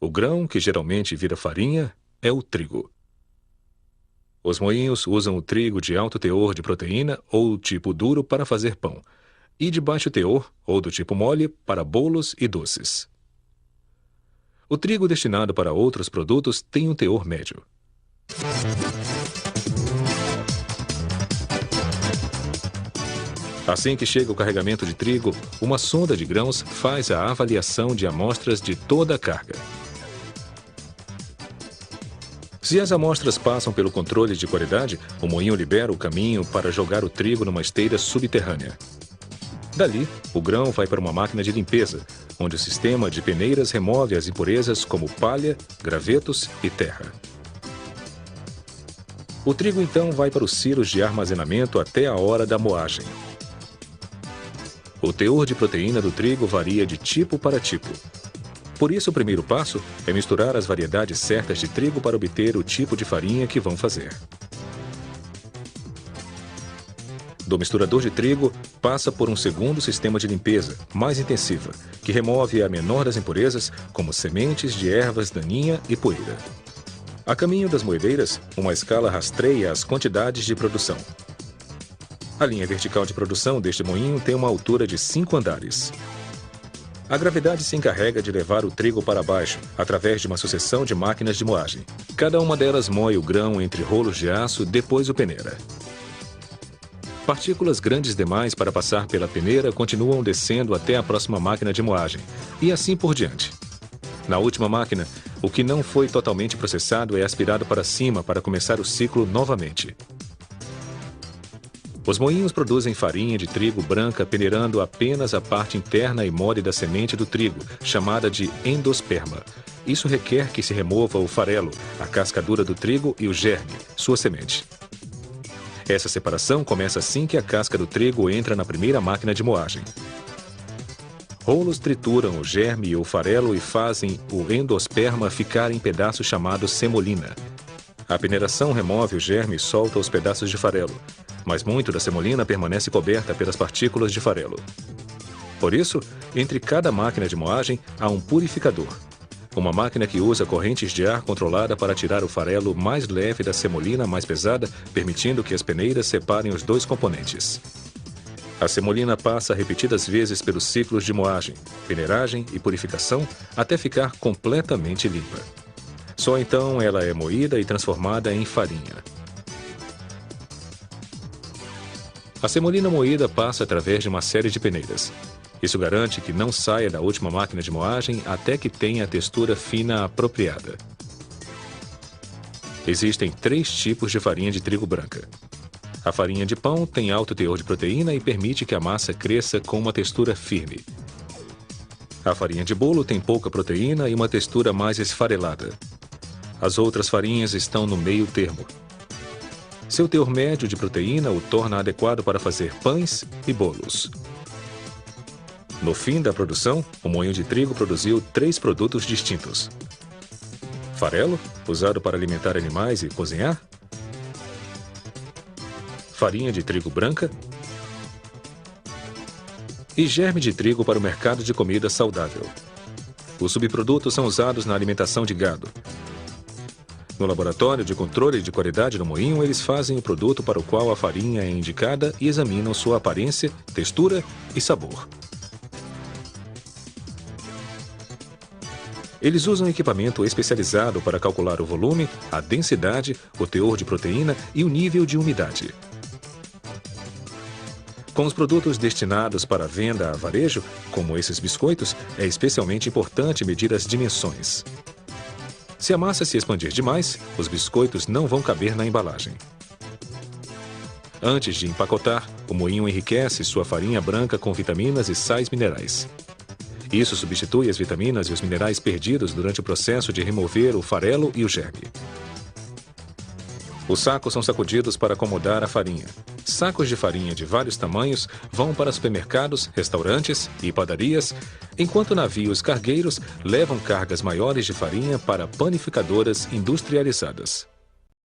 O grão, que geralmente vira farinha, é o trigo. Os moinhos usam o trigo de alto teor de proteína ou tipo duro para fazer pão, e de baixo teor ou do tipo mole para bolos e doces. O trigo destinado para outros produtos tem um teor médio. Assim que chega o carregamento de trigo, uma sonda de grãos faz a avaliação de amostras de toda a carga. Se as amostras passam pelo controle de qualidade, o moinho libera o caminho para jogar o trigo numa esteira subterrânea. Dali, o grão vai para uma máquina de limpeza, onde o sistema de peneiras remove as impurezas como palha, gravetos e terra. O trigo então vai para os silos de armazenamento até a hora da moagem. O teor de proteína do trigo varia de tipo para tipo. Por isso, o primeiro passo é misturar as variedades certas de trigo para obter o tipo de farinha que vão fazer. Do misturador de trigo, passa por um segundo sistema de limpeza, mais intensiva, que remove a menor das impurezas, como sementes de ervas daninha e poeira. A caminho das moedeiras, uma escala rastreia as quantidades de produção. A linha vertical de produção deste moinho tem uma altura de 5 andares. A gravidade se encarrega de levar o trigo para baixo, através de uma sucessão de máquinas de moagem. Cada uma delas moe o grão entre rolos de aço, depois o peneira. Partículas grandes demais para passar pela peneira continuam descendo até a próxima máquina de moagem, e assim por diante. Na última máquina, o que não foi totalmente processado é aspirado para cima para começar o ciclo novamente. Os moinhos produzem farinha de trigo branca peneirando apenas a parte interna e mole da semente do trigo, chamada de endosperma. Isso requer que se remova o farelo, a casca dura do trigo e o germe, sua semente. Essa separação começa assim que a casca do trigo entra na primeira máquina de moagem. Rolos trituram o germe e o farelo e fazem o endosperma ficar em pedaços chamados semolina. A peneiração remove o germe e solta os pedaços de farelo, mas muito da semolina permanece coberta pelas partículas de farelo. Por isso, entre cada máquina de moagem há um purificador, uma máquina que usa correntes de ar controlada para tirar o farelo mais leve da semolina mais pesada, permitindo que as peneiras separem os dois componentes. A semolina passa repetidas vezes pelos ciclos de moagem, peneiragem e purificação até ficar completamente limpa. Só então ela é moída e transformada em farinha. A semolina moída passa através de uma série de peneiras. Isso garante que não saia da última máquina de moagem até que tenha a textura fina apropriada. Existem 3 tipos de farinha de trigo branca. A farinha de pão tem alto teor de proteína e permite que a massa cresça com uma textura firme. A farinha de bolo tem pouca proteína e uma textura mais esfarelada. As outras farinhas estão no meio termo. Seu teor médio de proteína o torna adequado para fazer pães e bolos. No fim da produção, o moinho de trigo produziu 3 produtos distintos: farelo, usado para alimentar animais e cozinhar; farinha de trigo branca; e germe de trigo para o mercado de comida saudável. Os subprodutos são usados na alimentação de gado. No laboratório de controle de qualidade do moinho, eles fazem o produto para o qual a farinha é indicada e examinam sua aparência, textura e sabor. Eles usam equipamento especializado para calcular o volume, a densidade, o teor de proteína e o nível de umidade. Com os produtos destinados para venda a varejo, como esses biscoitos, é especialmente importante medir as dimensões. Se a massa se expandir demais, os biscoitos não vão caber na embalagem. Antes de empacotar, o moinho enriquece sua farinha branca com vitaminas e sais minerais. Isso substitui as vitaminas e os minerais perdidos durante o processo de remover o farelo e o germe. Os sacos são sacudidos para acomodar a farinha. Sacos de farinha de vários tamanhos vão para supermercados, restaurantes e padarias, enquanto navios cargueiros levam cargas maiores de farinha para panificadoras industrializadas.